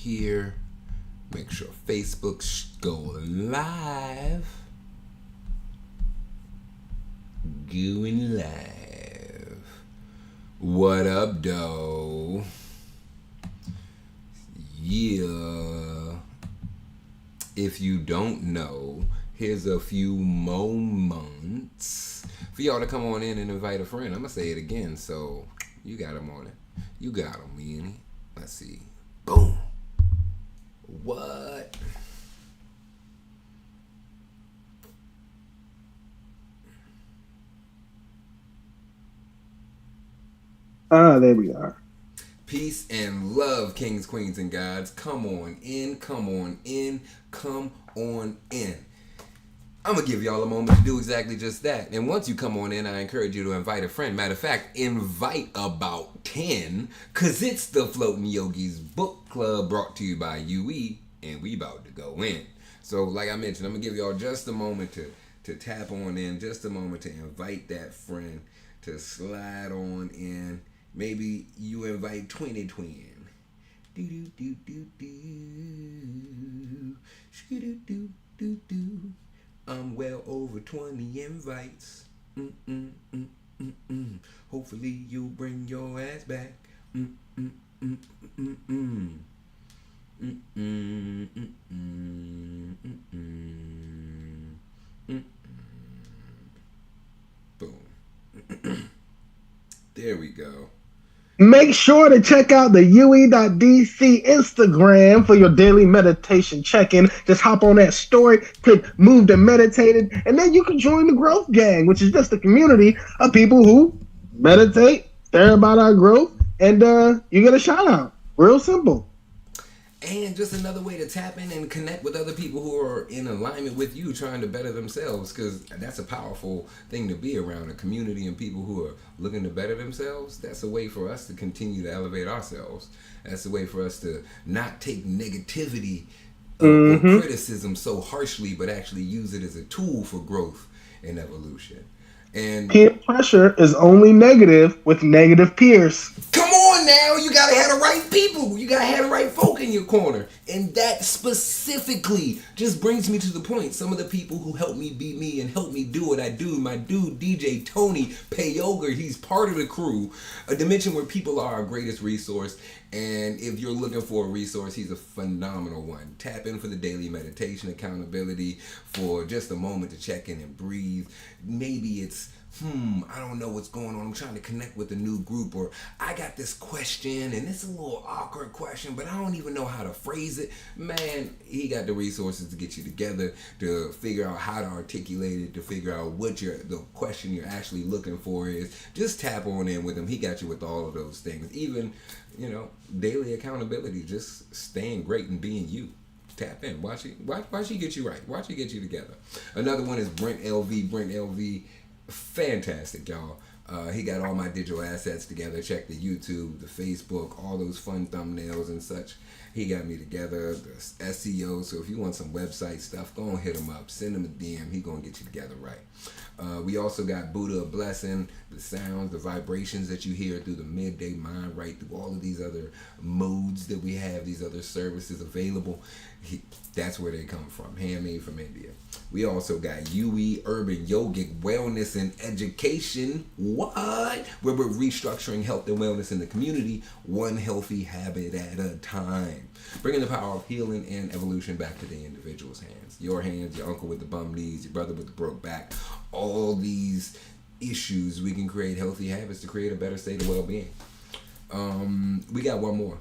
here. Make sure Facebook go live. Going live. What up, though? Yeah. If you don't know, here's a few moments for y'all to come on in and invite a friend. I'm going to say it again, so you got them on it. You got them, man. Let's see. Boom. What? There we are. Peace and love, kings, queens, and gods. Come on in, come on in, come on in. I'm going to give y'all a moment to do exactly just that. And once you come on in, I encourage you to invite a friend. Matter of fact, invite about 10, because it's the Floating Yogis Book Club brought to you by UE, and we about to go in. So, like I mentioned, I'm going to give y'all just a moment to tap on in, just a moment to invite that friend to slide on in. Maybe you invite 20 twin. Do do do do do. Do do do do. I'm well over 20 invites. Hopefully you'll bring your ass back. Boom. There we go. Make sure to check out the UE.DC Instagram for your daily meditation check-in. Just hop on that story, click Move to Meditated, and then you can join the Growth Gang, which is just a community of people who meditate, care about our growth, and you get a shout out. Real simple. And just another way to tap in and connect with other people who are in alignment with you, trying to better themselves, because that's a powerful thing to be around, a community and people who are looking to better themselves. That's a way for us to continue to elevate ourselves. That's a way for us to not take negativity or criticism so harshly, but actually use it as a tool for growth and evolution. And peer pressure is only negative with negative peers. Come on now, you gotta have the right people. You gotta have the right folk in your corner. And that specifically just brings me to the point. Some of the people who help me be me and help me do what I do. My dude, DJ Tony Payoga, he's part of the crew. A dimension where people are our greatest resource. And if you're looking for a resource, he's a phenomenal one. Tap in for the daily meditation, accountability, for just a moment to check in and breathe. Maybe it's, I don't know what's going on. I'm trying to connect with a new group, or I got this question and it's a little awkward question, but I don't even know how to phrase it. Man, he got the resources to get you together, to figure out how to articulate it, to figure out what the question you're actually looking for is. Just tap on in with him. He got you with all of those things. Even, daily accountability, just staying great and being you. Tap in. Watch she get you right. Watch she get you together. Another one is Brent LV. Fantastic, y'all. He got all my digital assets together. Check the YouTube, the Facebook, all those fun thumbnails and such. He got me together, the SEO. So if you want some website stuff, go and hit him up. Send him a DM. He gonna get you together right. We also got Buddha a Blessing, the sounds, the vibrations that you hear through the midday mind, right, through all of these other modes that we have, these other services available. That's where they come from, handmade from India. We also got UE Urban Yogic Wellness and Education. What? Where we're restructuring health and wellness in the community, one healthy habit at a time. Bringing the power of healing and evolution back to the individual's hands. Your hands, your uncle with the bum knees, your brother with the broke back. All these issues, we can create healthy habits to create a better state of well-being. We got one more.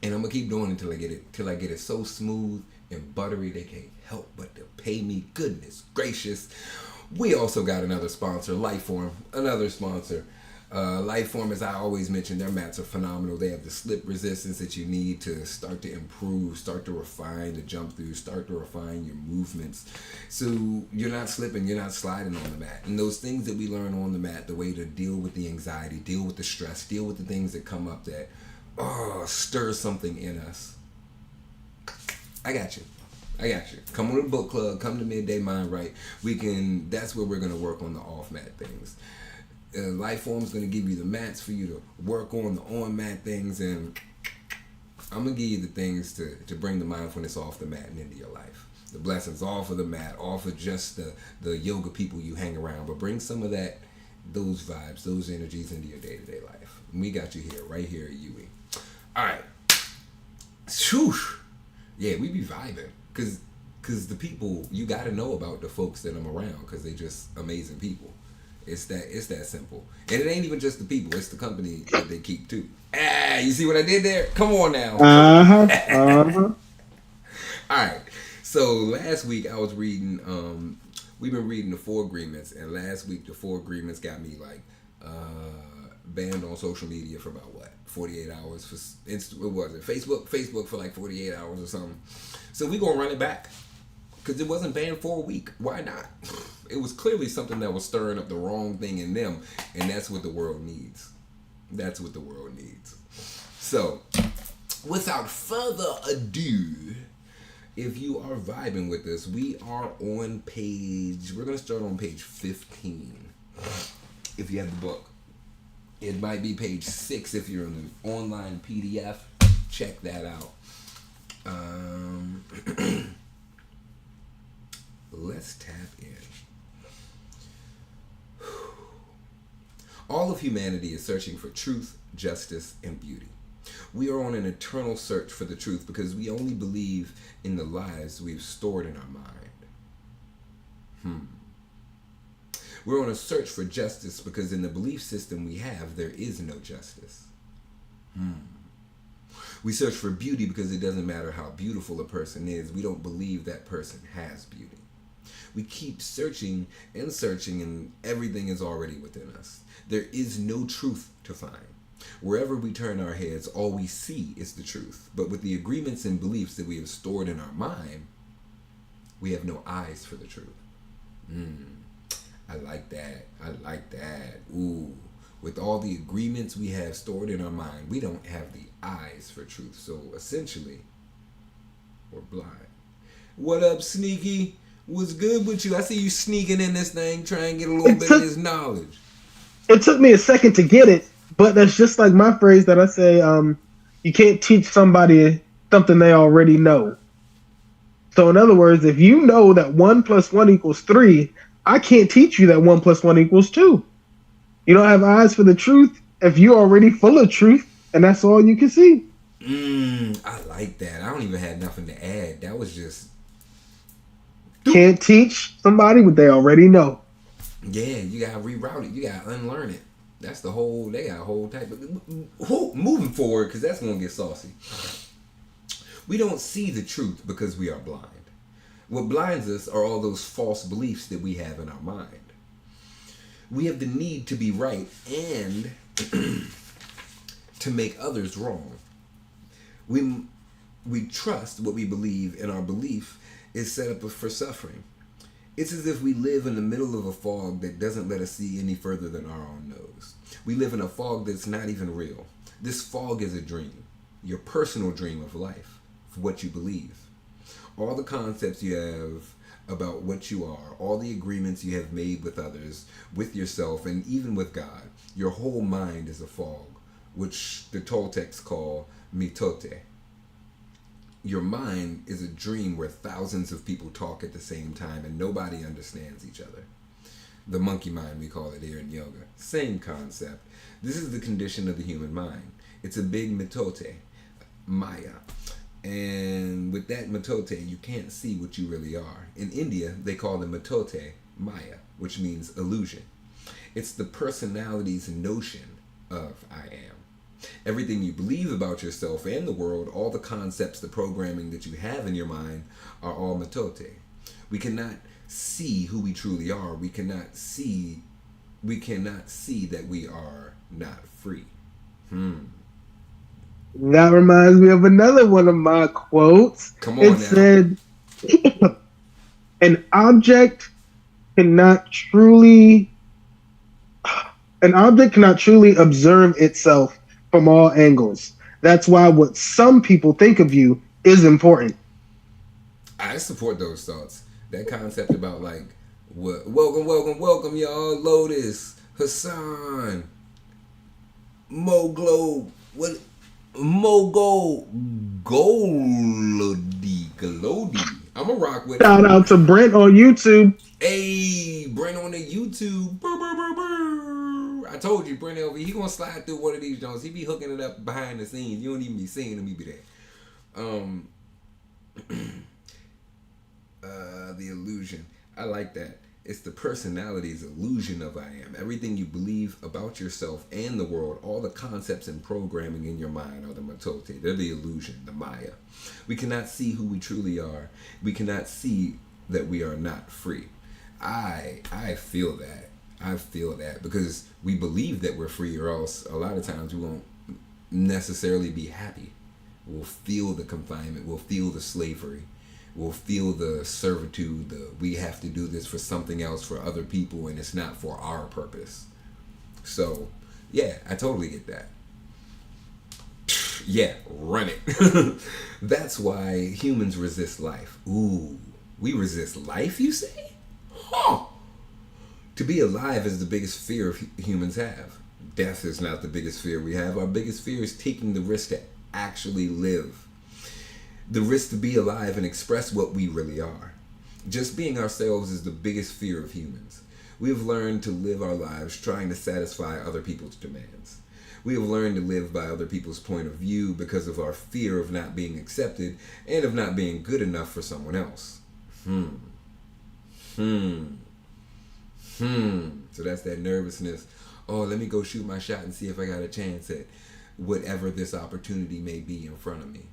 And I'm going to keep doing it till I get it so smooth and buttery they can't help but to pay me. Goodness gracious. We also got another sponsor, Lifeform, another sponsor. Lifeform, as I always mention, their mats are phenomenal. They have the slip resistance that you need to start to improve, start to refine the jump through, start to refine your movements. So you're not slipping, you're not sliding on the mat. And those things that we learn on the mat, the way to deal with the anxiety, deal with the stress, deal with the things that come up that stir something in us. I got you. Come on to the book club. Come to Midday Mind Right. That's where we're going to work on the off-mat things. Lifeform's going to give you the mats for you to work on the on-mat things, and I'm gonna give you the things to bring the mindfulness off the mat and into your life. The blessings off of the mat, off of just the yoga people you hang around, but bring some of those vibes, those energies into your day-to-day life. And we got you here, right here at UE. All right. Shoosh. Yeah, we be vibing. Because the people, you got to know about the folks that I'm around because they just amazing people. It's that simple. And it ain't even just the people. It's the company that they keep, too. You see what I did there? Come on now. All right. So last week I was reading, we've been reading the 4 agreements. And last week the 4 agreements got me like banned on social media for about 48 hours for what was it? Facebook for like 48 hours or something. So we gonna run it back because it wasn't banned for a week. Why not? It was clearly something that was stirring up the wrong thing in them, and that's what the world needs. That's what the world needs. So, without further ado, if you are vibing with us, we are on we're gonna start on page 15. If you have the book. It might be page 6 if you're in an online PDF. Check that out. Let's tap in. All of humanity is searching for truth, justice, and beauty. We are on an eternal search for the truth because we only believe in the lies we've stored in our mind. We're on a search for justice because in the belief system we have, there is no justice. We search for beauty because it doesn't matter how beautiful a person is. We don't believe that person has beauty. We keep searching and everything is already within us. There is no truth to find. Wherever we turn our heads, all we see is the truth. But with the agreements and beliefs that we have stored in our mind, we have no eyes for the truth. I like that. Ooh. With all the agreements we have stored in our mind, we don't have the eyes for truth. So essentially, we're blind. What up, Sneaky? What's good with you? I see you sneaking in this thing, trying to get a little bit of this knowledge. It took me a second to get it, but that's just like my phrase that I say, you can't teach somebody something they already know. So in other words, if you know that 1 + 1 = 3, I can't teach you that 1 + 1 = 2. You don't have eyes for the truth if you're already full of truth, and that's all you can see. I like that. I don't even have nothing to add. That was just... Can't teach somebody what they already know. Yeah, you gotta reroute it. You gotta unlearn it. That's the whole... They got a whole type of... Moving forward, because that's gonna get saucy. We don't see the truth because we are blind. What blinds us are all those false beliefs that we have in our mind. We have the need to be right and to make others wrong. We trust what we believe, and our belief is set up for suffering. It's as if we live in the middle of a fog that doesn't let us see any further than our own nose. We live in a fog that's not even real. This fog is a dream, your personal dream of life, for what you believe. All the concepts you have about what you are, all the agreements you have made with others, with yourself, and even with God. Your whole mind is a fog, which the Toltecs call mitote. Your mind is a dream where thousands of people talk at the same time and nobody understands each other. The monkey mind, we call it here in yoga. Same concept. This is the condition of the human mind. It's a big mitote, maya. And with that mitote, you can't see what you really are. In India, they call the mitote maya, which means illusion. It's the personality's notion of I am. Everything you believe about yourself and the world, all the concepts, the programming that you have in your mind are all mitote. We cannot see who we truly are. We cannot see that we are not free. That reminds me of another one of my quotes. Come on now. Said, an object cannot truly observe itself from all angles. That's why what some people think of you is important. I support those thoughts. That concept about like, welcome, y'all. Lotus, Hassan, Mo Globe. Mogo Golody. I'ma rock with Shout it. out to Brent on YouTube. Hey, Brent on the YouTube. Brr, brr, brr, brr. I told you, Brent LV, he gonna slide through one of these Jones. He be hooking it up behind the scenes. You don't even be seeing him. He be there. The illusion. I like that. It's the personality's illusion of I am. Everything you believe about yourself and the world, all the concepts and programming in your mind are the matote. They're the illusion, the Maya. We cannot see who we truly are. We cannot see that we are not free. I feel that. I feel that because we believe that we're free, or else a lot of times we won't necessarily be happy. We'll feel the confinement. We'll feel the slavery. We'll feel the servitude. We have to do this for something else, for other people, and it's not for our purpose. So, yeah, I totally get that. Yeah, run it. That's why humans resist life. Ooh, we resist life, you say? Huh. To be alive is the biggest fear humans have. Death is not the biggest fear we have. Our biggest fear is taking the risk to actually live. The risk to be alive and express what we really are. Just being ourselves is the biggest fear of humans. We have learned to live our lives trying to satisfy other people's demands. We have learned to live by other people's point of view because of our fear of not being accepted and of not being good enough for someone else. So that's that nervousness. Oh, let me go shoot my shot and see if I got a chance at whatever this opportunity may be in front of me.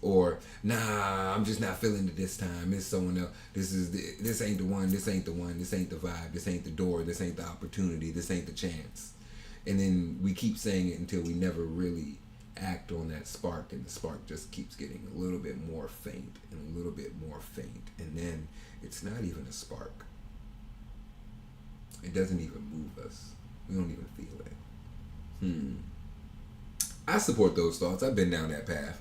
Or nah, I'm just not feeling it this time. It's someone else. This ain't the one. This ain't the one. This ain't the vibe. This ain't the door. This ain't the opportunity. This ain't the chance. And then we keep saying it until we never really act on that spark, and the spark just keeps getting a little bit more faint and a little bit more faint, and then it's not even a spark. It doesn't even move us. We don't even feel it. I support those thoughts. I've been down that path.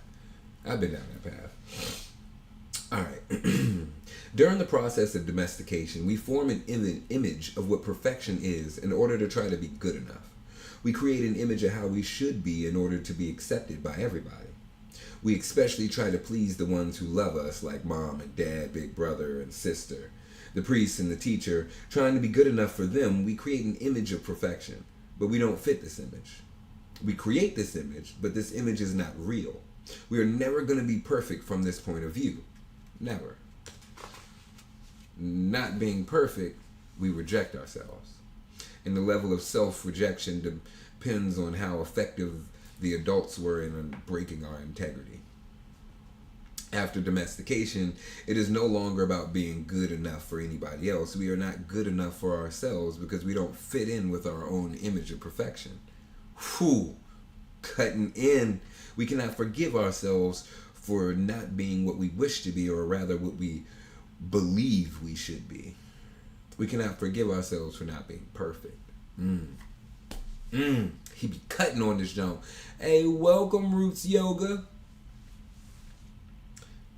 All right. During the process of domestication, we form an image of what perfection is in order to try to be good enough. We create an image of how we should be in order to be accepted by everybody. We especially try to please the ones who love us, like mom and dad, big brother and sister, the priest and the teacher. Trying to be good enough for them, we create an image of perfection, but we don't fit this image. We create this image, but this image is not real. We are never going to be perfect from this point of view. Never. Not being perfect, we reject ourselves. And the level of self-rejection depends on how effective the adults were in breaking our integrity. After domestication, it is no longer about being good enough for anybody else. We are not good enough for ourselves because we don't fit in with our own image of perfection. Whew, cutting in. We cannot forgive ourselves for not being what we wish to be, or rather what we believe we should be. We cannot forgive ourselves for not being perfect. He be cutting on this jump. Hey, welcome, Roots Yoga.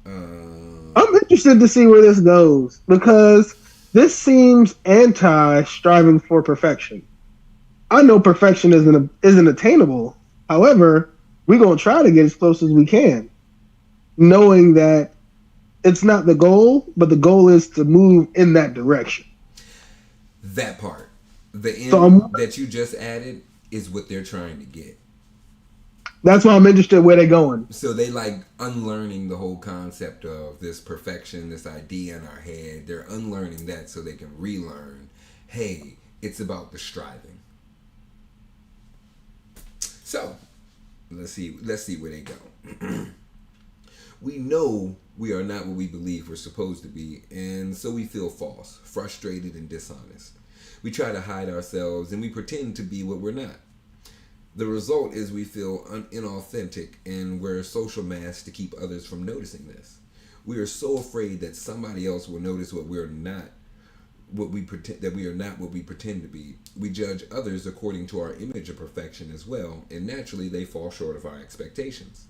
I'm interested to see where this goes because this seems anti-striving for perfection. I know perfection isn't attainable. However, we're going to try to get as close as we can, knowing that it's not the goal, but the goal is to move in that direction. That part. The end that you just added is what they're trying to get. That's why I'm interested where they're going. So they like unlearning the whole concept of this perfection, this idea in our head. They're unlearning that so they can relearn, hey, it's about the striving. So let's see where they go. We know we are not what we believe we're supposed to be, and so we feel false, frustrated, and dishonest. We try to hide ourselves, and we pretend to be what we're not. The result is we feel inauthentic, and wear social masks to keep others from noticing this. We are so afraid that somebody else will notice what we're not, what we pretend that we are not what we pretend to be. We judge others according to our image of perfection as well, and naturally they fall short of our expectations.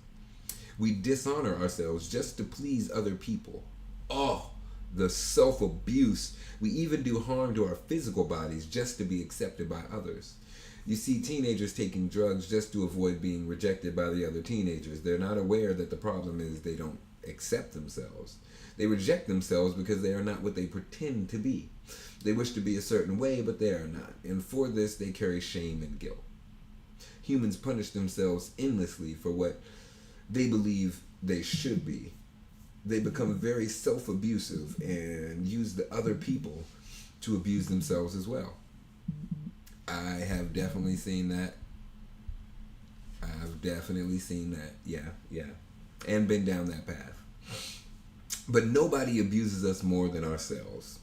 We dishonor ourselves just to please other people. Oh, the self-abuse. We even do harm to our physical bodies just to be accepted by others. You see teenagers taking drugs just to avoid being rejected by the other teenagers. They're not aware that the problem is they don't accept themselves. They reject themselves because they are not what they pretend to be. They wish to be a certain way, but they are not. And for this, they carry shame and guilt. Humans punish themselves endlessly for what they believe they should be. They become very self-abusive and use the other people to abuse themselves as well. I have definitely seen that. Yeah. And been down that path. But nobody abuses us more than ourselves.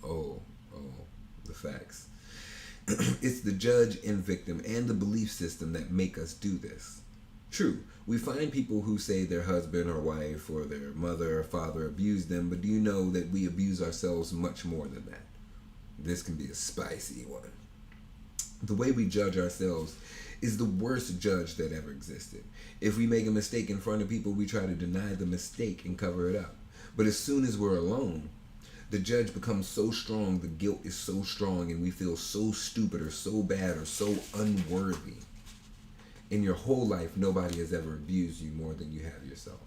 Oh, the facts. It's the judge and victim and the belief system that make us do this. True, we find people who say their husband or wife or their mother or father abused them, but do you know that we abuse ourselves much more than that? This can be a spicy one. The way we judge ourselves is the worst judge that ever existed. If we make a mistake in front of people, we try to deny the mistake and cover it up. But as soon as we're alone, the judge becomes so strong, the guilt is so strong, and we feel so stupid or so bad or so unworthy. In your whole life, nobody has ever abused you more than you have yourself.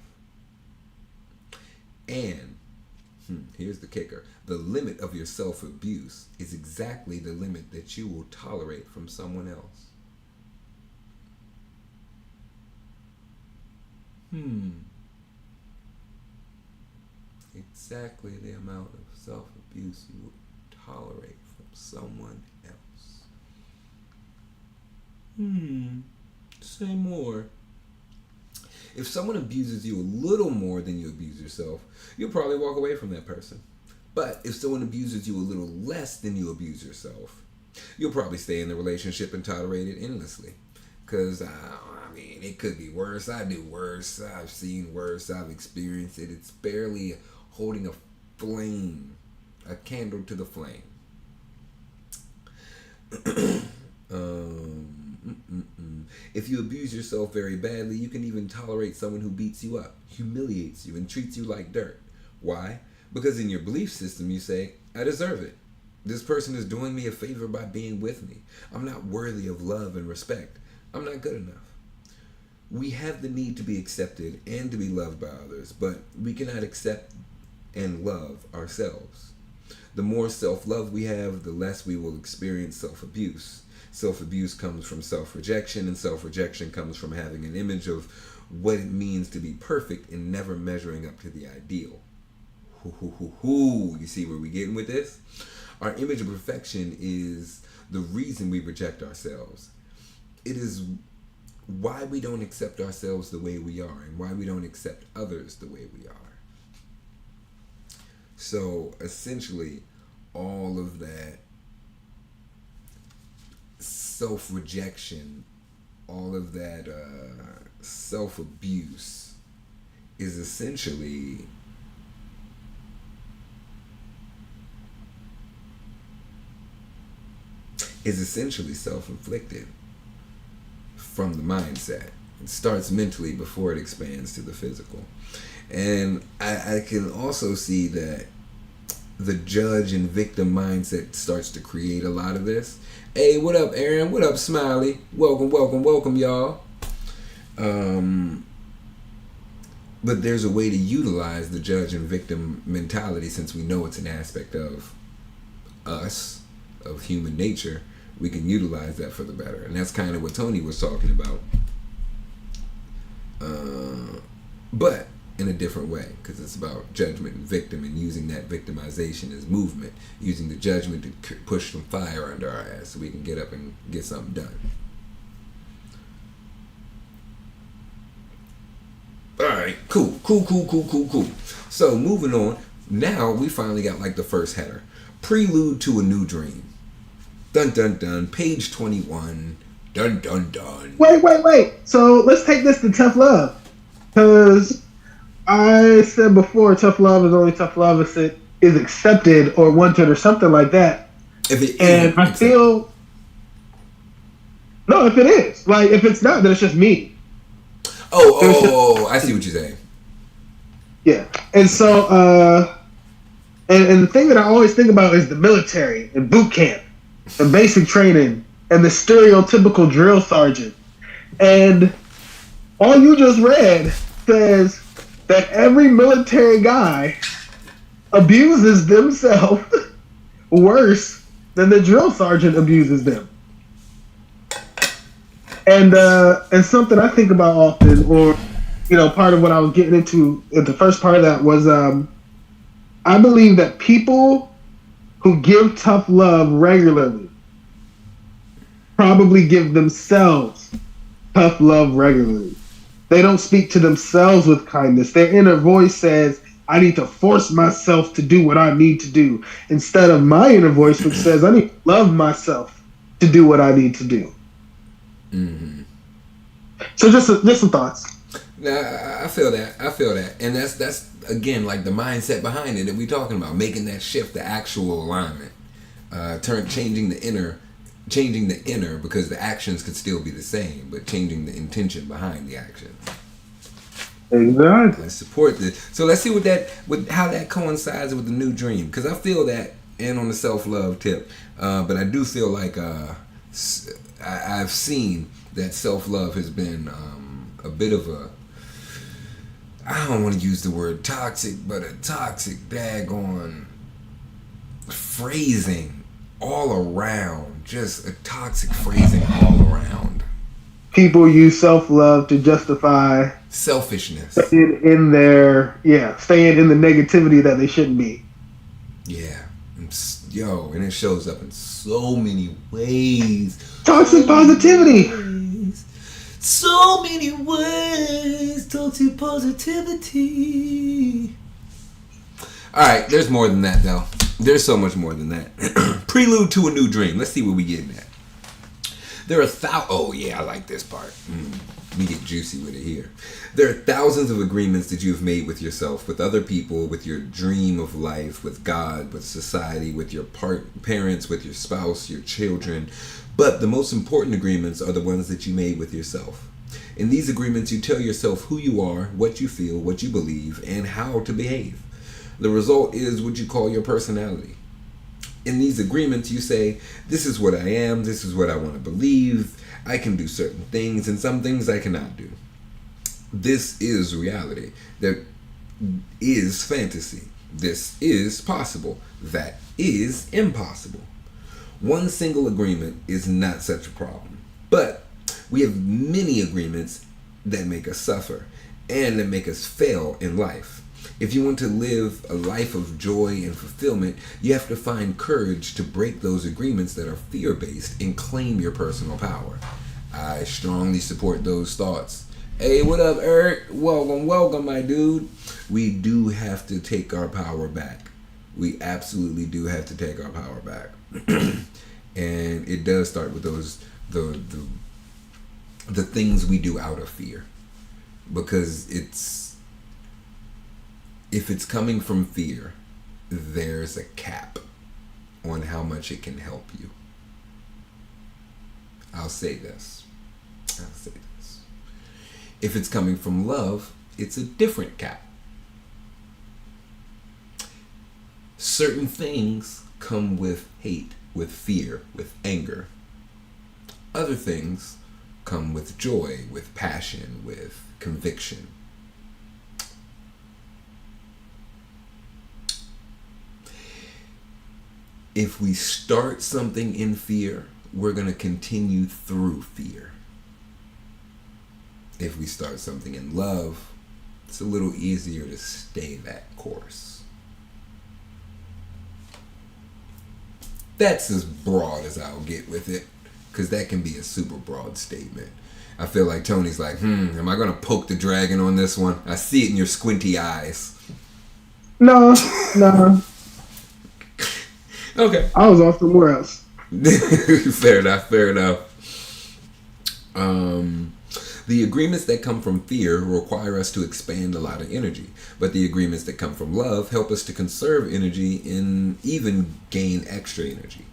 And here's the kicker. The limit of your self-abuse is exactly the limit that you will tolerate from someone else. Exactly the amount of self-abuse you will tolerate from someone else. Say more. If someone abuses you a little more than you abuse yourself, you'll probably walk away from that person. But if someone abuses you a little less than you abuse yourself, you'll probably stay in the relationship and tolerate it endlessly. Because, it could be worse. I do worse. I've seen worse. I've experienced it. It's barely holding a flame, a candle to the flame. If you abuse yourself very badly, you can even tolerate someone who beats you up, humiliates you, and treats you like dirt. Why? Because in your belief system, you say, I deserve it. This person is doing me a favor by being with me. I'm not worthy of love and respect. I'm not good enough. We have the need to be accepted and to be loved by others, but we cannot accept and love ourselves. The more self-love we have, the less we will experience self-abuse. Self-abuse comes from self-rejection, and self-rejection comes from having an image of what it means to be perfect and never measuring up to the ideal. You see where we're getting with this? Our image of perfection is the reason we reject ourselves. It is why we don't accept ourselves the way we are and why we don't accept others the way we are. So essentially, all of that self-rejection, all of that self-abuse is essentially self-inflicted from the mindset. It starts mentally before it expands to the physical. And I can also see that the judge and victim mindset starts to create a lot of this. Hey, what up, Aaron? What up, Smiley? Welcome, y'all. But there's a way to utilize the judge and victim mentality, since we know it's an aspect of us, of human nature. We can utilize that for the better. And that's kind of what Tony was talking about. But in a different way, because it's about judgment and victim and using that victimization as movement, using the judgment to push some fire under our ass so we can get up and get something done. All right, cool. So moving on, now we finally got like the first header. Prelude to a New Dream. Dun dun dun, page 21. Dun dun dun. Wait. So let's take this to tough love. Because I said before, tough love is only tough love if it is accepted or wanted or something like that. If it and I feel no, if it is, like if it's not, then it's just me. I see what you're saying. Yeah, and so and the thing that I always think about is the military and boot camp and basic training and the stereotypical drill sergeant. And all you just read says that every military guy abuses themselves worse than the drill sergeant abuses them. And something I think about often, or part of what I was getting into the first part of that was I believe that people who give tough love regularly probably give themselves tough love regularly. They don't speak to themselves with kindness. Their inner voice says, I need to force myself to do what I need to do, instead of my inner voice, which says, I need to love myself to do what I need to do. Mm-hmm. So just some thoughts. Nah, I feel that, and that's again like the mindset behind it that we're talking about, making that shift, the actual alignment, changing the inner, because the actions could still be the same, but changing the intention behind the action. Exactly. I support this. So let's see how that coincides with the new dream, because I feel that, and on the self-love tip, but I do feel like I've seen that self-love has been a bit of a, I don't want to use the word toxic, but a toxic daggone phrasing all around. Just a toxic phrasing all around. People use self-love to justify selfishness. Staying in the negativity that they shouldn't be. Yeah. And it shows up in so many ways. Toxic positivity. So many ways. Toxic positivity. Alright, there's more than that though. There's so much more than that. Prelude to a new dream. Let's see what we getting at. There are oh yeah, I like this part. Let me get juicy with it here. There are thousands of agreements that you've made with yourself, with other people, with your dream of life, with God, with society, with your parents, with your spouse, your children. But the most important agreements are the ones that you made with yourself. In these agreements, you tell yourself who you are, what you feel, what you believe, and how to behave. The result is what you call your personality. In these agreements, you say, this is what I am, this is what I want to believe, I can do certain things, and some things I cannot do. This is reality. That is fantasy. This is possible. That is impossible. One single agreement is not such a problem. But we have many agreements that make us suffer and that make us fail in life. If you want to live a life of joy and fulfillment, you have to find courage to break those agreements that are fear-based and claim your personal power. I strongly support those thoughts. Hey, what up, Eric? Welcome, my dude. We do have to take our power back. We absolutely do have to take our power back. And it does start with those the things we do out of fear. Because if it's coming from fear, there's a cap on how much it can help you. I'll say this. If it's coming from love, it's a different cap. Certain things come with hate, with fear, with anger. Other things come with joy, with passion, with conviction. If we start something in fear, we're going to continue through fear. If we start something in love, it's a little easier to stay that course. That's as broad as I'll get with it, because that can be a super broad statement. I feel like Tony's like, am I going to poke the dragon on this one? I see it in your squinty eyes. No. Okay. I was off somewhere else. Fair enough. The agreements that come from fear require us to expand a lot of energy, but the agreements that come from love help us to conserve energy and even gain extra energy.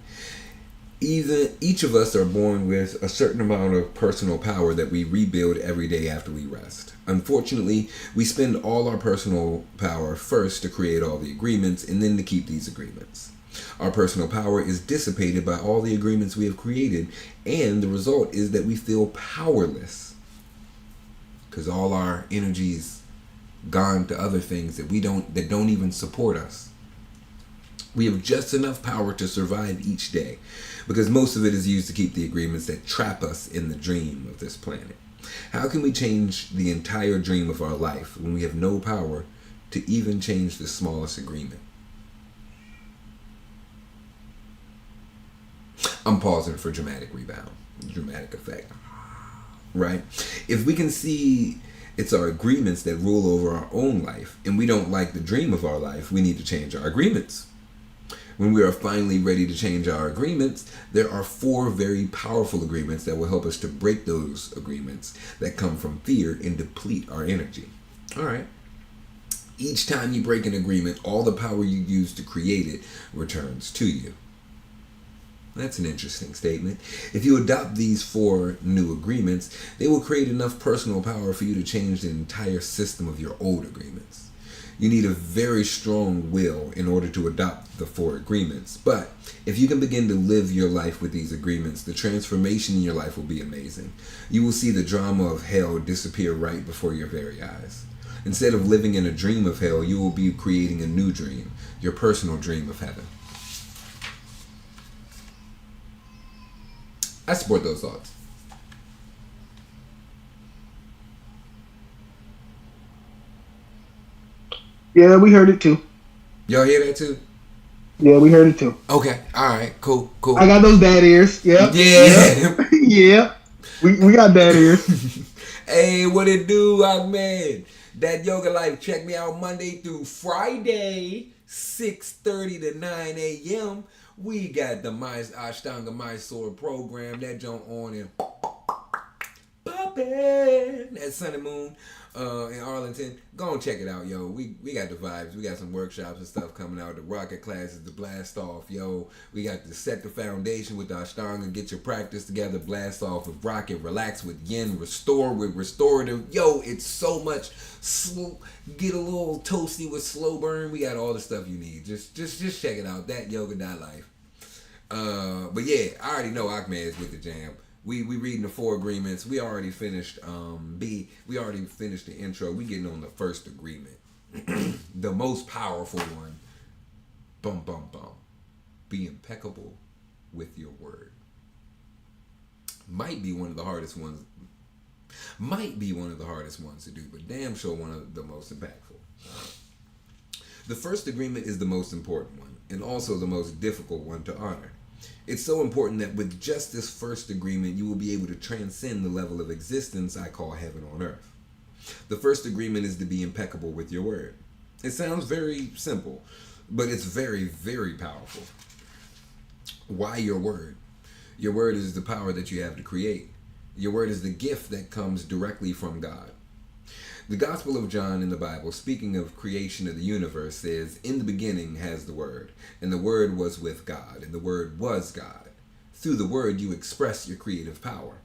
Each of us are born with a certain amount of personal power that we rebuild every day after we rest. Unfortunately, we spend all our personal power first to create all the agreements and then to keep these agreements. Our personal power is dissipated by all the agreements we have created, and the result is that we feel powerless because all our energy's gone to other things that don't even support us. We have just enough power to survive each day because most of it is used to keep the agreements that trap us in the dream of this planet. How can we change the entire dream of our life when we have no power to even change the smallest agreement? I'm pausing for dramatic rebound, dramatic effect. Right? If we can see it's our agreements that rule over our own life and we don't like the dream of our life, we need to change our agreements. When we are finally ready to change our agreements, there are 4 very powerful agreements that will help us to break those agreements that come from fear and deplete our energy. All right. Each time you break an agreement, all the power you use to create it returns to you. That's an interesting statement. If you adopt these 4 new agreements, they will create enough personal power for you to change the entire system of your old agreements. You need a very strong will in order to adopt the 4 agreements. But if you can begin to live your life with these agreements, the transformation in your life will be amazing. You will see the drama of hell disappear right before your very eyes. Instead of living in a dream of hell, you will be creating a new dream, your personal dream of heaven. I support those thoughts. Yeah, we heard it too. Y'all hear that too? Yeah, we heard it too. Okay. All right. Cool. I got those dad ears. Yep. Yeah. Yep. Yeah. We got dad ears. Hey, what it do, Ahmed? That Yoga Life. Check me out Monday through Friday, 6:30 to 9 a.m. We got the Ashtanga Mysore program. That jump on and poppin'. That Sun and Moon in Arlington. Go and check it out, yo. We got the vibes. We got some workshops and stuff coming out. The rocket classes, the blast off, yo. We got to set the foundation with the Ashtanga. Get your practice together. Blast off with rocket. Relax with yin. Restore with restorative. Yo, it's so much. Get a little toasty with slow burn. We got all the stuff you need. Just check it out. That yoga.life. But yeah, I already know Ahmed is with the jam. We reading the 4 agreements. We already finished we already finished the intro. We getting on the first agreement. The most powerful one. Bum bum bum. Be impeccable with your word. Might be one of the hardest ones to do, but damn sure one of the most impactful. The first agreement is the most important one, and also the most difficult one to honor. It's so important that with just this first agreement, you will be able to transcend the level of existence I call heaven on earth. The first agreement is to be impeccable with your word. It sounds very simple, but it's very, very powerful. Why your word? Your word is the power that you have to create. Your word is the gift that comes directly from God. The Gospel of John in the Bible, speaking of creation of the universe, says, "In the beginning has the Word, and the Word was with God, and the Word was God." Through the Word, you express your creative power.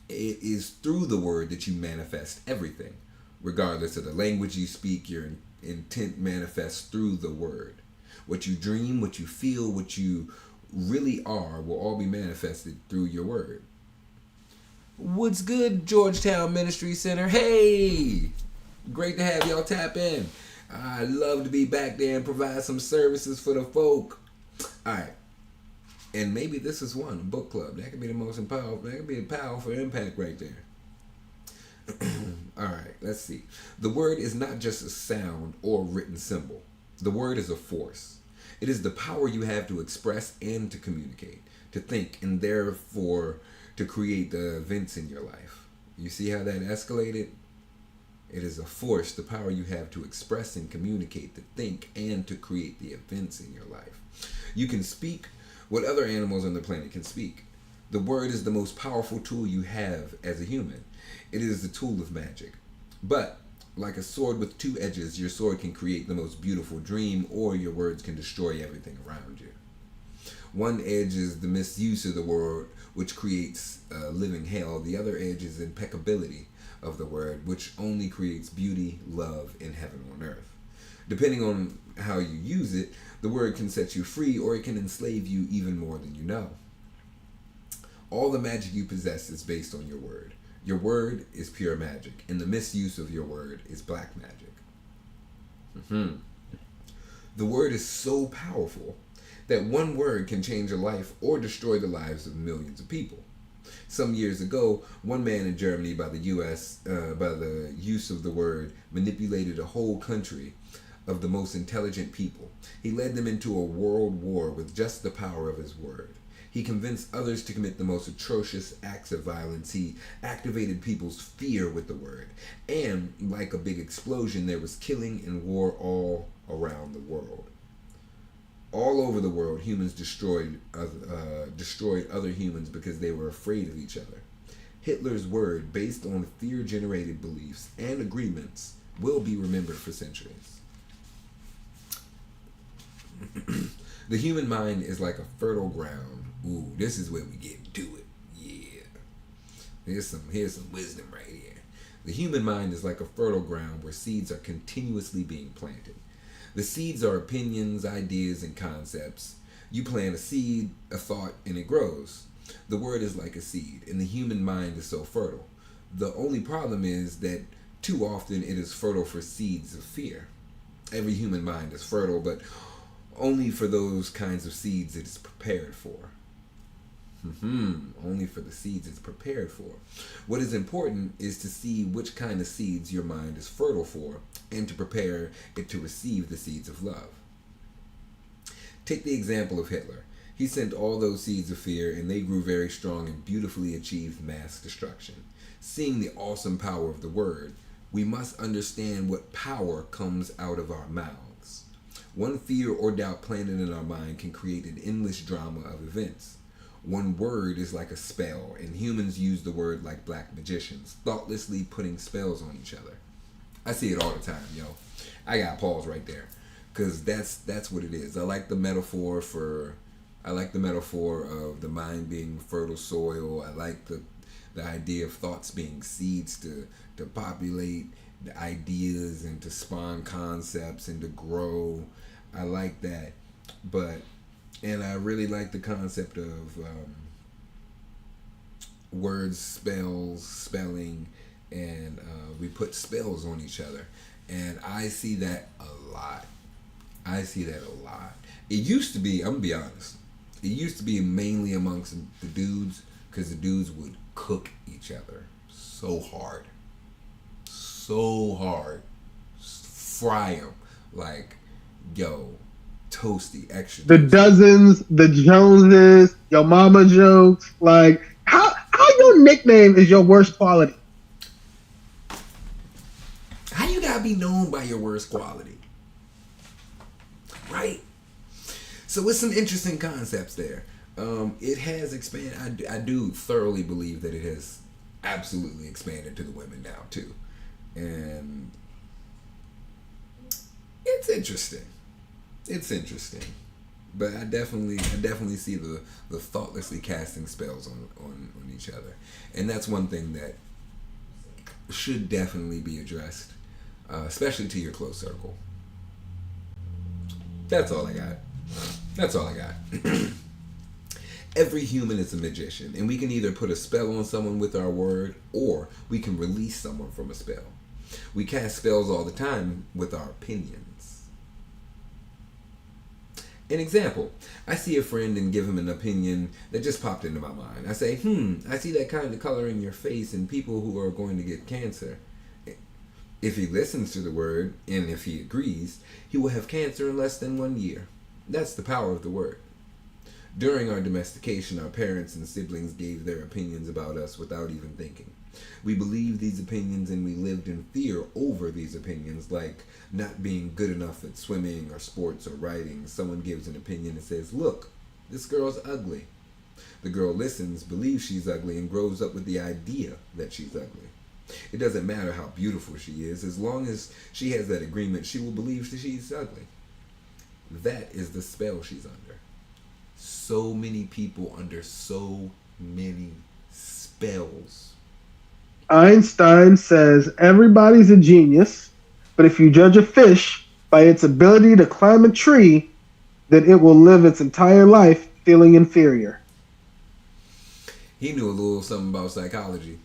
It is through the Word that you manifest everything. Regardless of the language you speak, your intent manifests through the Word. What you dream, what you feel, what you really are will all be manifested through your Word. What's good, Georgetown Ministry Center? Hey! Great to have y'all tap in. I love to be back there and provide some services for the folk. Alright. And maybe this is one, book club. That could be the most powerful. That could be a powerful impact right there. Alright, let's see. The word is not just a sound or written symbol. The word is a force. It is the power you have to express and to communicate, to think, and therefore to create the events in your life. You see how that escalated? It is a force, the power you have to express and communicate, to think, and to create the events in your life. You can speak what other animals on the planet can speak. The word is the most powerful tool you have as a human. It is the tool of magic. But like a sword with 2 edges, your sword can create the most beautiful dream, or your words can destroy everything around you. One edge is the misuse of the word, which creates living hell. The other edge is impeccability of the word, which only creates beauty, love, and heaven on earth. Depending on how you use it, the word can set you free or it can enslave you even more than you know. All the magic you possess is based on your word. Your word is pure magic, and the misuse of your word is black magic. The word is so powerful that one word can change a life or destroy the lives of millions of people. Some years ago, one man in Germany, by the use of the word, manipulated a whole country of the most intelligent people. He led them into a world war with just the power of his word. He convinced others to commit the most atrocious acts of violence. He activated people's fear with the word. And like a big explosion, there was killing and war all around the world. All over the world, humans destroyed other humans because they were afraid of each other. Hitler's word, based on fear-generated beliefs and agreements, will be remembered for centuries. The human mind is like a fertile ground. Ooh, this is where we get into it. Yeah. Here's some wisdom right here. The human mind is like a fertile ground where seeds are continuously being planted. The seeds are opinions, ideas, and concepts. You plant a seed, a thought, and it grows. The word is like a seed, and the human mind is so fertile. The only problem is that too often it is fertile for seeds of fear. Every human mind is fertile, but only for those kinds of seeds it is prepared for. Only for the seeds it's prepared for. What is important is to see which kind of seeds your mind is fertile for and to prepare it to receive the seeds of love. Take the example of Hitler. He sent all those seeds of fear and they grew very strong and beautifully achieved mass destruction. Seeing the awesome power of the word, we must understand what power comes out of our mouths. One fear or doubt planted in our mind can create an endless drama of events. One word is like a spell, and humans use the word like black magicians, thoughtlessly putting spells on each other. I see it all the time, yo. I got pause right there, because that's what it is. I like the metaphor of the mind being fertile soil. I like the idea of thoughts being seeds to populate the ideas and to spawn concepts and to grow. I like that, and I really like the concept of words, spelling, and we put spells on each other. And I see that a lot. It used to be, I'm going to be honest, it used to be mainly amongst the dudes, because the dudes would cook each other so hard. Fry them. Like, yo, toasty, extra toasty. The Dozens, the Joneses, your mama jokes. Like, how your nickname is your worst quality? How you gotta be known by your worst quality? Right? So it's some interesting concepts there. It has expanded. I do thoroughly believe that it has absolutely expanded to the women now too. And it's interesting. But I definitely see the thoughtlessly casting spells on each other. And that's one thing that should definitely be addressed, especially to your close circle. That's all I got. Every human is a magician, and we can either put a spell on someone with our word, or we can release someone from a spell. We cast spells all the time with our opinions. An example, I see a friend and give him an opinion that just popped into my mind. I say, I see that kind of color in your face in people who are going to get cancer. If he listens to the word, and if he agrees, he will have cancer in less than 1 year. That's the power of the word. During our domestication, our parents and siblings gave their opinions about us without even thinking. We believed these opinions and we lived in fear over these opinions, like not being good enough at swimming or sports or writing. Someone gives an opinion and says, "Look, this girl's ugly." The girl listens, believes she's ugly, and grows up with the idea that she's ugly. It doesn't matter how beautiful she is, as long as she has that agreement, she will believe that she's ugly. That is the spell she's under. So many people under so many spells. Einstein says everybody's a genius, but if you judge a fish by its ability to climb a tree, then it will live its entire life feeling inferior. He knew a little something about psychology,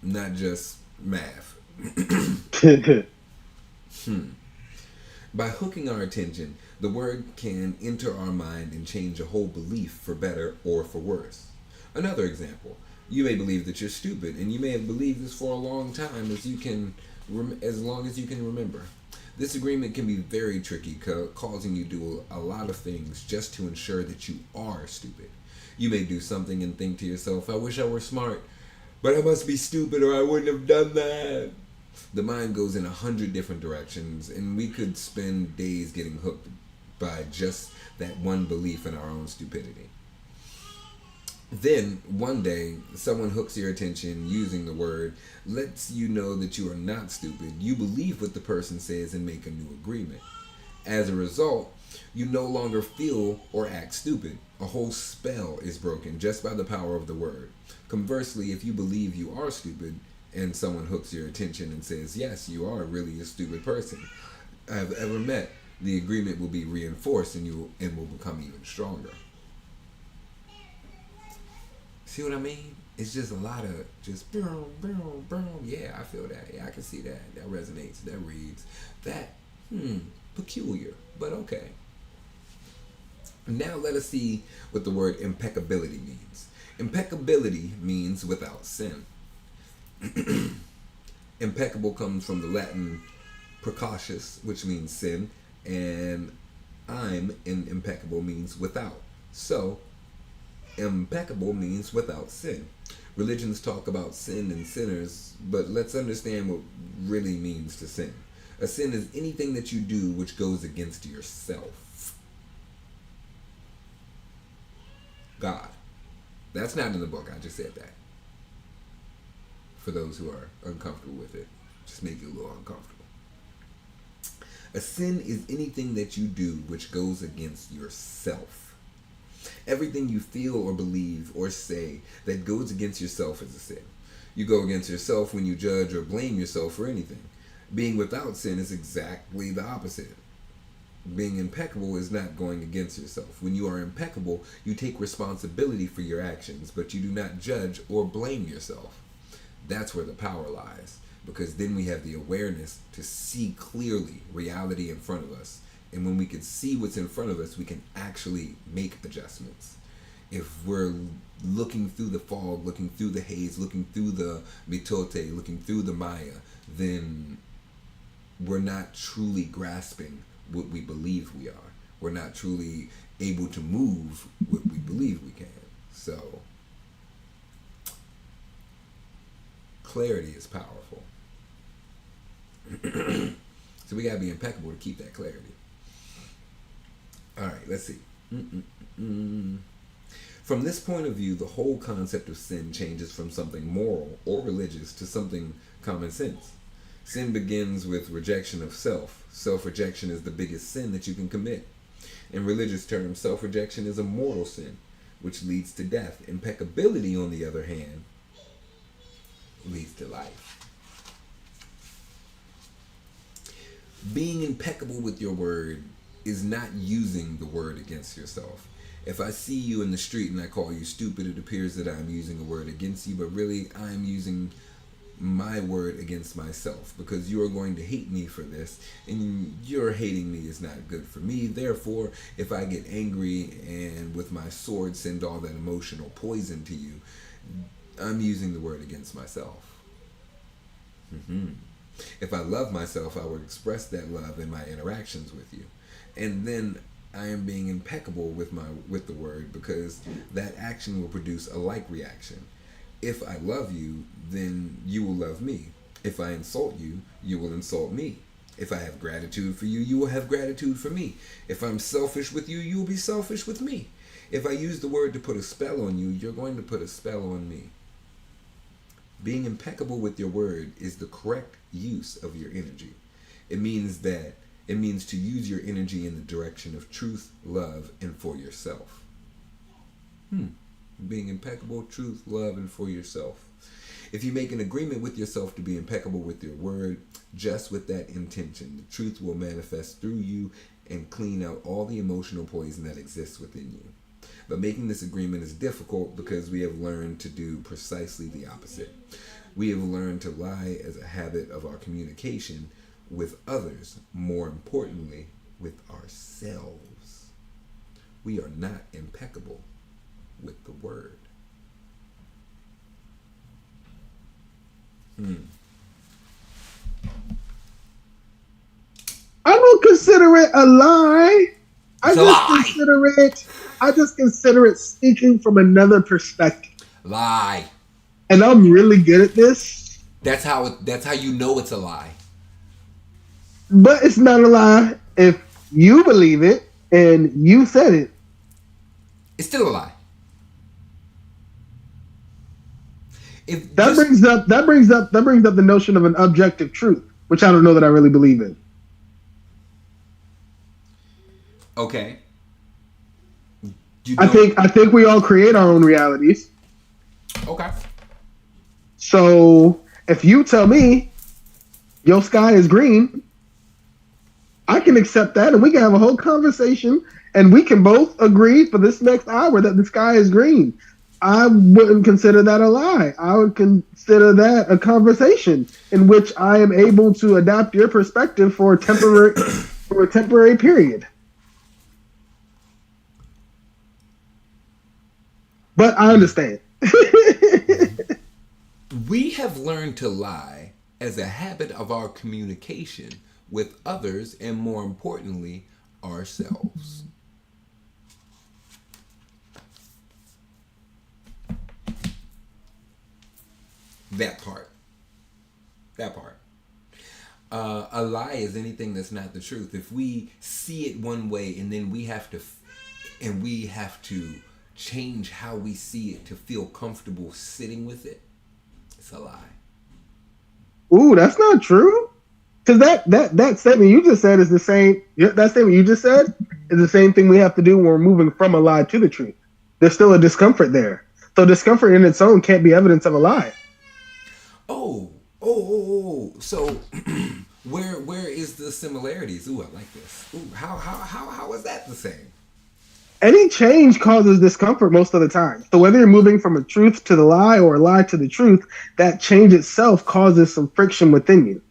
not just math. By hooking our attention, the word can enter our mind and change a whole belief for better or for worse. Another example, you may believe that you're stupid, and you may have believed this for a long time, as long as you can remember. This agreement can be very tricky, causing you to do a lot of things just to ensure that you are stupid. You may do something and think to yourself, I wish I were smart, but I must be stupid or I wouldn't have done that. The mind goes in 100 different directions, and we could spend days getting hooked by just that one belief in our own stupidity. Then, one day, someone hooks your attention using the word, lets you know that you are not stupid. You believe what the person says and make a new agreement. As a result, you no longer feel or act stupid. A whole spell is broken just by the power of the word. Conversely, if you believe you are stupid and someone hooks your attention and says, yes, you are really a stupid person I've ever met, the agreement will be reinforced and will become even stronger. See what I mean? It's just a lot of just boom, boom, boom. Yeah, I feel that. Yeah, I can see that. That resonates. That reads. That, peculiar, but okay. Now let us see what the word impeccability means. Impeccability means without sin. Impeccable comes from the Latin precautious, which means sin, and I'm in impeccable means without. So, impeccable means without sin. Religions talk about sin and sinners, but let's understand what really means to sin. A sin is anything that you do which goes against yourself. God. That's not in the book, I just said that. For those who are uncomfortable with it, just make you a little uncomfortable. A sin is anything that you do which goes against yourself. Everything you feel or believe or say that goes against yourself is a sin. You go against yourself when you judge or blame yourself for anything. Being without sin is exactly the opposite. Being impeccable is not going against yourself. When you are impeccable, you take responsibility for your actions, but you do not judge or blame yourself. That's where the power lies, because then we have the awareness to see clearly reality in front of us. And when we can see what's in front of us, we can actually make adjustments. If we're looking through the fog, looking through the haze, looking through the mitote, looking through the maya, then we're not truly grasping what we believe we are. We're not truly able to move what we believe we can. So, clarity is powerful. So we gotta be impeccable to keep that clarity. All right, let's see. From this point of view, the whole concept of sin changes from something moral or religious to something common sense. Sin begins with rejection of self. Self-rejection is the biggest sin that you can commit. In religious terms, self-rejection is a mortal sin, which leads to death. Impeccability, on the other hand, leads to life. Being impeccable with your word is not using the word against yourself. If I see you in the street and I call you stupid, it appears that I'm using a word against you, but really I'm using my word against myself, because you are going to hate me for this, and your hating me is not good for me. Therefore, if I get angry and with my sword send all that emotional poison to you, I'm using the word against myself. If I love myself, I would express that love in my interactions with you. And then I am being impeccable with the word, because that action will produce a like reaction. If I love you, then you will love me. If I insult you, you will insult me. If I have gratitude for you, you will have gratitude for me. If I'm selfish with you, you will be selfish with me. If I use the word to put a spell on you, you're going to put a spell on me. Being impeccable with your word is the correct use of your energy. It means to use your energy in the direction of truth, love, and for yourself. Being impeccable, truth, love, and for yourself. If you make an agreement with yourself to be impeccable with your word, just with that intention, the truth will manifest through you and clean out all the emotional poison that exists within you. But making this agreement is difficult because we have learned to do precisely the opposite. We have learned to lie as a habit of our communication with others, more importantly, with ourselves. We are not impeccable with the word. I don't consider it a lie. I just consider it speaking from another perspective. Lie. And I'm really good at this. That's how you know it's a lie. But it's not a lie if you believe it and you said it. It's still a lie. That brings up the notion of an objective truth, which I don't know that I really believe in. Okay. I think we all create our own realities. Okay. So if you tell me your sky is green, I can accept that and we can have a whole conversation and we can both agree for this next hour that the sky is green. I wouldn't consider that a lie. I would consider that a conversation in which I am able to adapt your perspective for a temporary period. But I understand. We have learned to lie as a habit of our communication with others and, more importantly, ourselves. That part. A lie is anything that's not the truth. If we see it one way and then we have to change how we see it to feel comfortable sitting with it, it's a lie. Ooh, that's not true. Because that statement you just said is the same. That statement you just said is the same thing we have to do when we're moving from a lie to the truth. There's still a discomfort there. So discomfort in its own can't be evidence of a lie. So where is the similarities? Ooh, I like this. Ooh, how is that the same? Any change causes discomfort most of the time. So whether you're moving from a truth to the lie or a lie to the truth, that change itself causes some friction within you.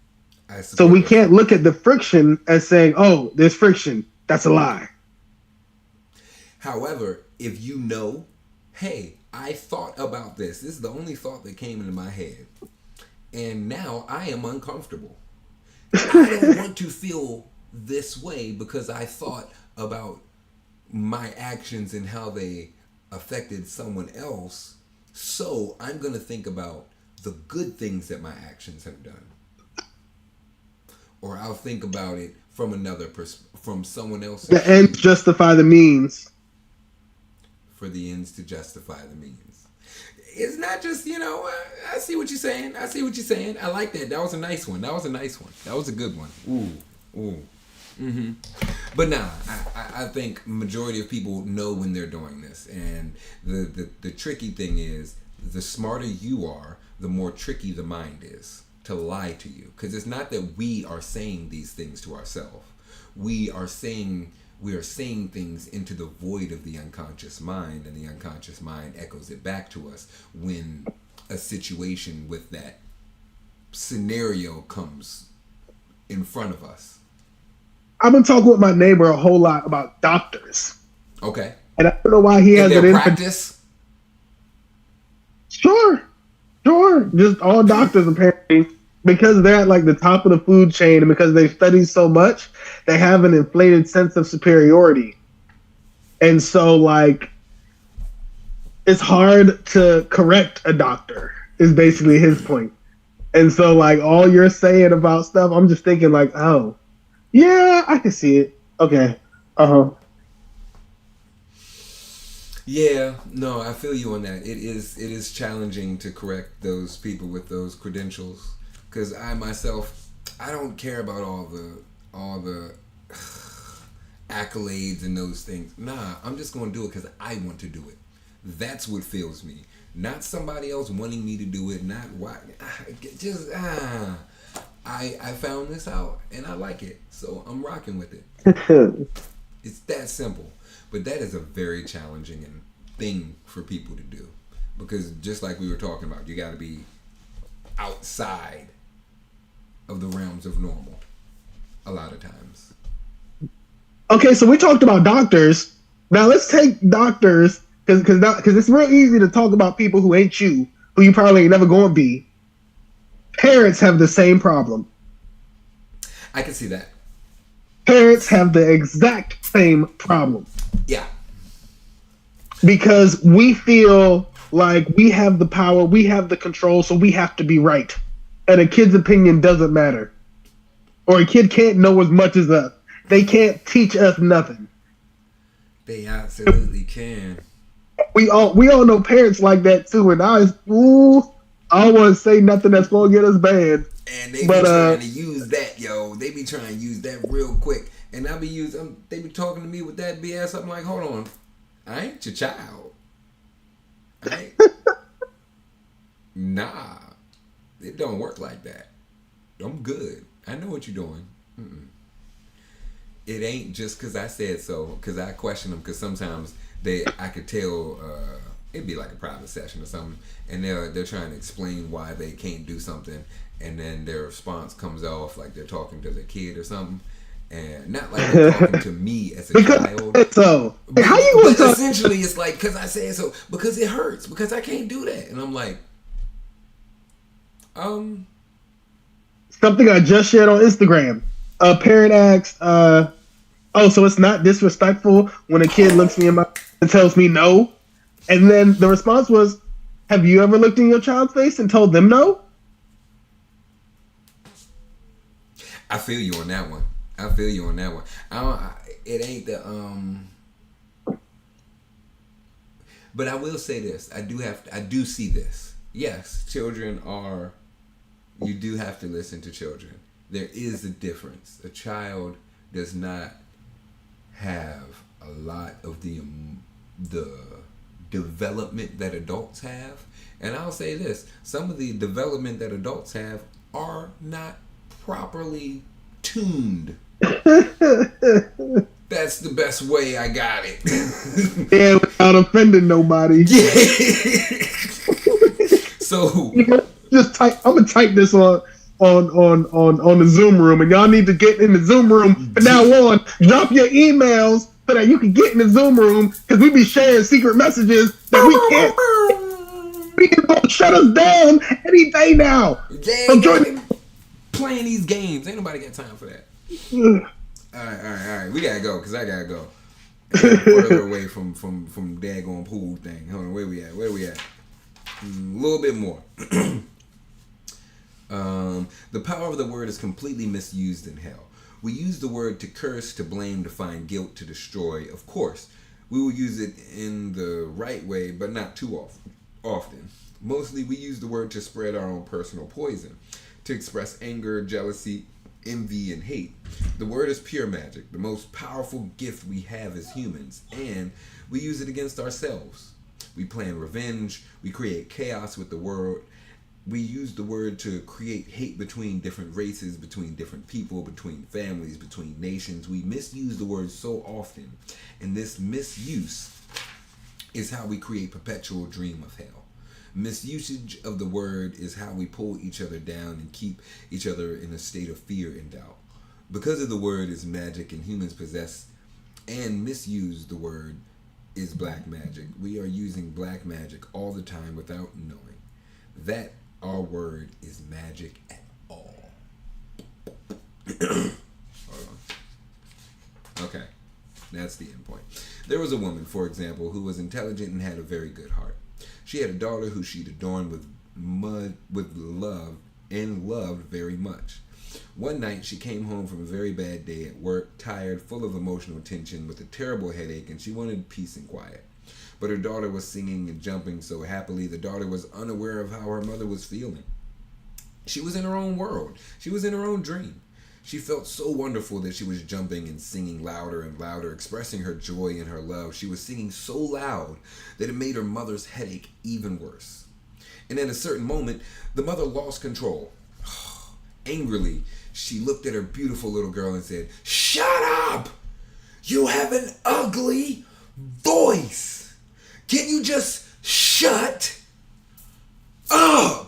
So we can't look at the friction as saying, oh, there's friction. That's a lie. However, if you know, hey, I thought about this. This is the only thought that came into my head. And now I am uncomfortable. I don't want to feel this way because I thought about my actions and how they affected someone else. So I'm going to think about the good things that my actions have done. Or I'll think about it from from someone else's. The ends justify the means. For the ends to justify the means. It's not just, I see what you're saying. I like that. That was a nice one. That was a good one. Ooh. Mm-hmm. But nah, I think majority of people know when they're doing this. And the tricky thing is, the smarter you are, the more tricky the mind is to lie to you. Because it's not that we are saying these things to ourselves. We are saying things into the void of the unconscious mind, and the unconscious mind echoes it back to us when a situation with that scenario comes in front of us. I've been talking with my neighbor a whole lot about doctors. Okay. And I don't know why he has it in practice. Sure. Just all doctors apparently, because they're at like the top of the food chain and because they study so much, they have an inflated sense of superiority. And so like it's hard to correct a doctor is basically his point. And so like all you're saying about stuff, I'm just thinking like, oh, yeah, I can see it. Okay. Uh-huh. Yeah, no, I feel you on that. It is challenging to correct those people with those credentials, because I myself, I don't care about all the accolades and those things. Nah, I'm just going to do it because I want to do it. That's what fills me. Not somebody else wanting me to do it. Not why. Just I found this out and I like it, so I'm rocking with it. It's that simple. But that is a very challenging thing for people to do, because just like we were talking about, you got to be outside of the realms of normal a lot of times. Okay, so we talked about doctors. Now let's take doctors, because it's real easy to talk about people who ain't you, who you probably ain't never going to be. Parents have the same problem. I can see that. Parents have the exact same problem. Yeah. Because we feel like we have the power, we have the control, so we have to be right. And a kid's opinion doesn't matter. Or a kid can't know as much as us. They can't teach us nothing. They absolutely can. We all know parents like that too, and I don't want to say nothing that's gonna get us banned. And they be trying to use that, yo. They be trying to use that real quick. And they be talking to me with that BS. I'm like, hold on. I ain't your child. Nah. It don't work like that. I'm good. I know what you're doing. Mm-mm. It ain't just because I said so, because I question them, because sometimes I could tell, it'd be like a private session or something, and they're trying to explain why they can't do something, and then their response comes off like they're talking to their kid or something, and not like they're talking to me as a child. So But, how you but essentially it's like, because I said so, because it hurts, because I can't do that, and I'm like, something I just shared on Instagram. A parent asked, "Oh, so it's not disrespectful when a kid looks me in my and tells me no?" And then the response was, "Have you ever looked in your child's face and told them no?" I feel you on that one. It ain't the But I will say this. I do see this. Yes, children are. You do have to listen to children. There is a difference. A child does not have a lot of the development that adults have. And I'll say this. Some of the development that adults have are not properly tuned. That's the best way I got it. Yeah, without offending nobody. Yeah. So I'm gonna type this on the Zoom room, and y'all need to get in the Zoom room from now on. Drop your emails so that you can get in the Zoom room, because we be sharing secret messages that we can't. We can shut us down any day now. Yeah, So join playing these games. Ain't nobody got time for that. All right. We gotta go, because I gotta go. Further away from daggone pool thing. Hold on, where we at? A little bit more. The power of the word is completely misused in hell. We use the word to curse, to blame, to find guilt, to destroy. Of course, we will use it in the right way, but not too often. Mostly, we use the word to spread our own personal poison, to express anger, jealousy, envy, and hate. The word is pure magic, the most powerful gift we have as humans, and we use it against ourselves. We plan revenge, we create chaos with the word. We use the word to create hate between different races, between different people, between families, between nations. We misuse the word so often, and this misuse is how we create perpetual dream of hell. Misusage of the word is how we pull each other down and keep each other in a state of fear and doubt. Because of the word is magic, and humans possess and misuse the word is black magic. We are using black magic all the time without knowing that our word is magic at all. Hold on. Okay, that's the end point. There was a woman, for example, who was intelligent and had a very good heart. She had a daughter who she'd adorned with love and loved very much. One night, she came home from a very bad day at work, tired, full of emotional tension, with a terrible headache, and she wanted peace and quiet. But her daughter was singing and jumping so happily, the daughter was unaware of how her mother was feeling. She was in her own world. She was in her own dream. She felt so wonderful that she was jumping and singing louder and louder, expressing her joy and her love. She was singing so loud that it made her mother's headache even worse. And at a certain moment, the mother lost control. Angrily, she looked at her beautiful little girl and said, "Shut up! You have an ugly voice. Can you just shut up?"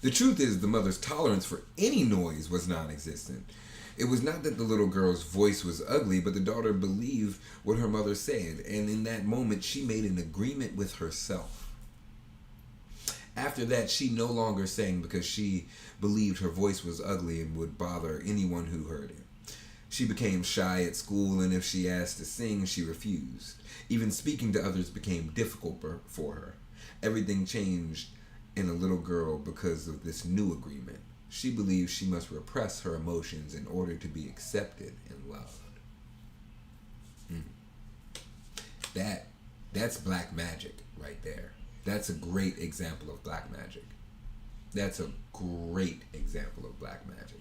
The truth is, the mother's tolerance for any noise was non-existent. It was not that the little girl's voice was ugly, but the daughter believed what her mother said, and in that moment, she made an agreement with herself. After that, she no longer sang because she believed her voice was ugly and would bother anyone who heard it. She became shy at school, and if she asked to sing, she refused. Even speaking to others became difficult for her. Everything changed in a little girl because of this new agreement. She believed she must repress her emotions in order to be accepted and loved. That's black magic right there. That's a great example of black magic. That's a great example of black magic.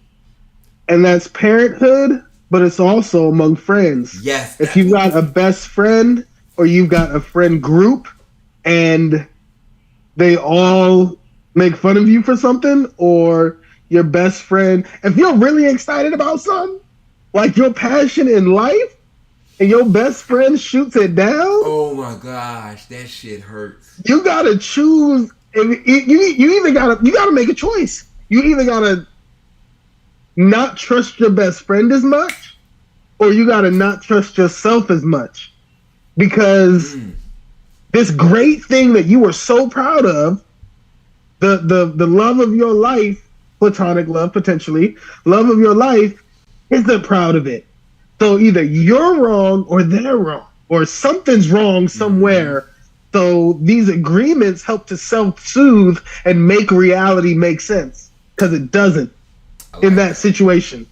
And that's parenthood, but it's also among friends. Yes. If you've got a best friend or you've got a friend group and they all make fun of you for something, or your best friend, if you're really excited about something, like your passion in life, and your best friend shoots it down. Oh my gosh, that shit hurts. You gotta choose. You gotta make a choice. You either gotta not trust your best friend as much, or you gotta not trust yourself as much, because this great thing that you were so proud of, the love of your life, platonic love potentially, love of your life, isn't proud of it. So either you're wrong or they're wrong, or something's wrong somewhere. So these agreements help to self-soothe and make reality make sense, because it doesn't in that situation.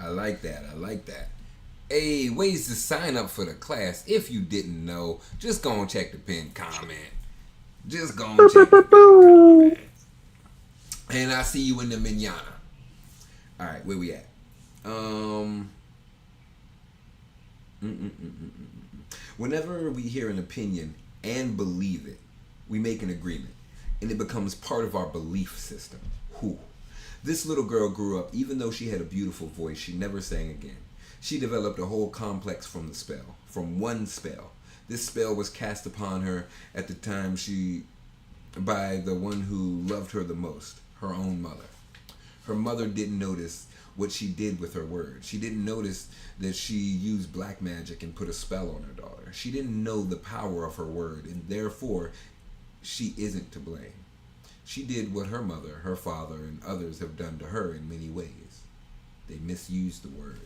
I like that. Hey, ways to sign up for the class. If you didn't know, just go and check the pinned comment. Just go and check the pinned comment. And I'll see you in the manana. All right, where we at? Whenever we hear an opinion and believe it, we make an agreement, and it becomes part of our belief system. This little girl grew up, even though she had a beautiful voice, she never sang again. She developed a whole complex from one spell. This spell was cast upon her at the time by the one who loved her the most, her own mother. Her mother didn't notice what she did with her words. She didn't notice that she used black magic and put a spell on her daughter. She didn't know the power of her word, and therefore, she isn't to blame. She did what her mother, her father, and others have done to her in many ways. They misused the word.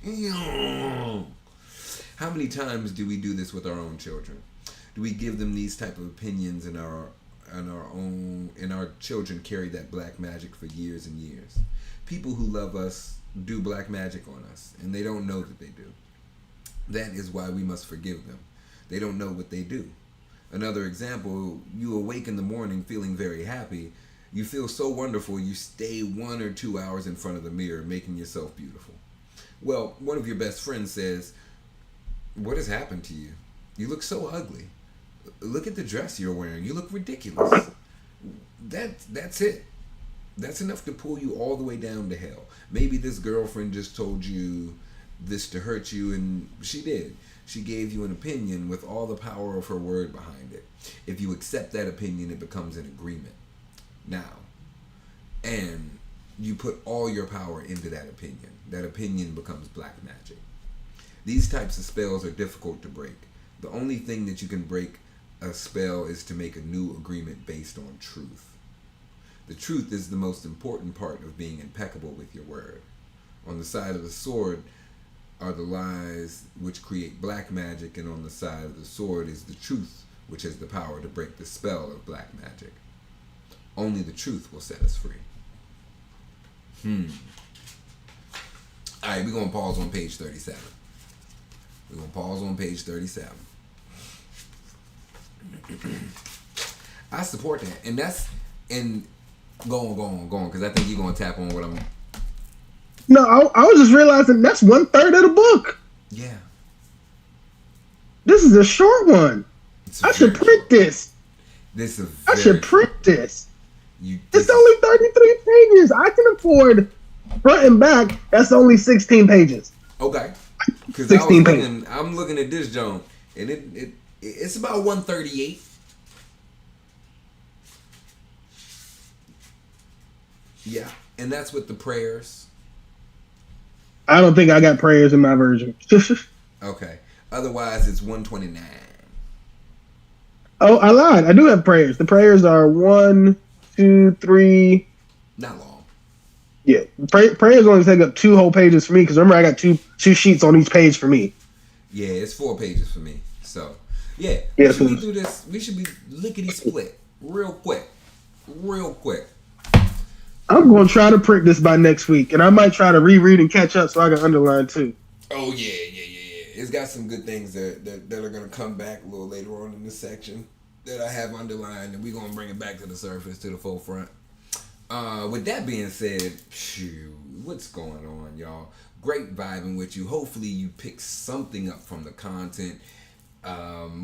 Damn. How many times do we do this with our own children? Do we give them these type of opinions and our children carry that black magic for years and years? People who love us do black magic on us, and they don't know that they do. That is why we must forgive them. They don't know what they do. Another example, you awake in the morning feeling very happy. You feel so wonderful, you stay 1 or 2 hours in front of the mirror, making yourself beautiful. Well, one of your best friends says, "What has happened to you? You look so ugly. Look at the dress you're wearing. You look ridiculous." That's it. That's enough to pull you all the way down to hell. Maybe this girlfriend just told you this to hurt you, and she did. She gave you an opinion with all the power of her word behind it. If you accept that opinion, it becomes an agreement. Now, and you put all your power into that opinion. That opinion becomes black magic. These types of spells are difficult to break. The only thing that you can break a spell is to make a new agreement based on truth. The truth is the most important part of being impeccable with your word. On the side of the sword are the lies which create black magic, and on the side of the sword is the truth, which has the power to break the spell of black magic. Only the truth will set us free. Alright, we're going to pause on page 37. I support that. And And go on, because I think you're gonna tap on what I'm. No, I was just realizing that's 1/3 of the book. Yeah. This is a short one. It's I should very print short. this. This is I very should print short. this. This It's only 33 pages. I can afford front and back. That's only 16 pages. okay. Because 16 pages. I'm looking at this Joan, and it's about 138. Yeah, and that's with the prayers. I don't think I got prayers in my version. Okay. Otherwise, it's 129. Oh, I lied. I do have prayers. The prayers are 1, 2, 3. Not long. Yeah, prayers only take up 2 whole pages for me because remember I got two sheets on each page for me. Yeah, it's 4 pages for me. So, yeah, Yeah, we should be through this. We should be lickety split real quick. I'm going to try to print this by next week, and I might try to reread and catch up so I can underline too. Oh yeah. It's got some good things that are gonna come back a little later on in this section that I have underlined, and we're gonna bring it back to the surface, to the forefront. With that being said, what's going on, y'all? Great vibing with you. Hopefully you pick something up from the content.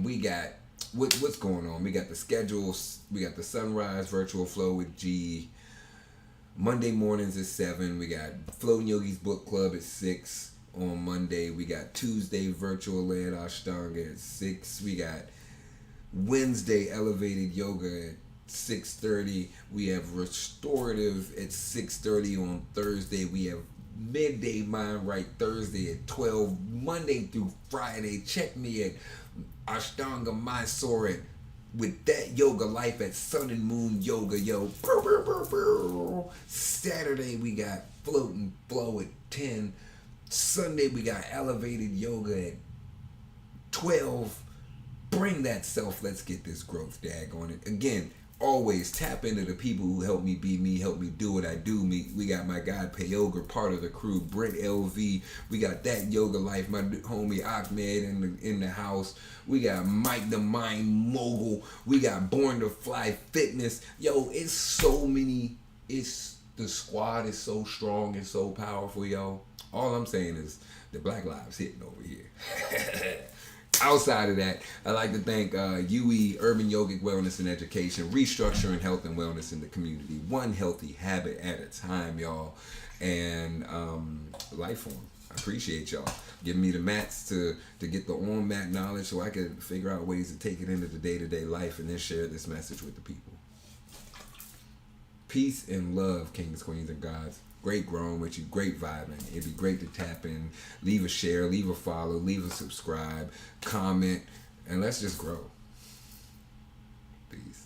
We got what's going on. We got the schedules. We got the Sunrise Virtual Flow with G. Monday mornings at 7. We got Floating Yogi's Book Club at 6 on Monday. We got Tuesday Virtual Land Ashtanga at 6. We got Wednesday Elevated Yoga at 6:30. We have Restorative at 6:30 on Thursday. We have Midday Mind Right Thursday at 12. Monday through Friday. Check me at Ashtanga Mysore with That Yoga Life at Sun and Moon Yoga, yo. Saturday we got Float and Flow at 10. Sunday we got Elevated Yoga at 12. Bring that self. Let's get this growth dag on it. Again, always tap into the people who help me be me, help me do what I do. We got my guy Payoga, part of the crew, Brent LV. We got That Yoga Life, my homie Ahmed in the house. We got Mike the Mind Mogul. We got Born to Fly Fitness. Yo, it's so many. The squad is so strong and so powerful, yo. All I'm saying is the Black Lives hitting over here. Outside of that, I'd like to thank UE, Urban Yogic Wellness and Education, restructuring health and wellness in the community, one healthy habit at a time, y'all. And Lifeform, I appreciate y'all giving me the mats to get the on-mat knowledge so I could figure out ways to take it into the day-to-day life and then share this message with the people. Peace and love, kings, queens, and gods. Great growing with you, great vibing. It'd be great to tap in, leave a share, leave a follow, leave a subscribe, comment, and let's just grow. Peace.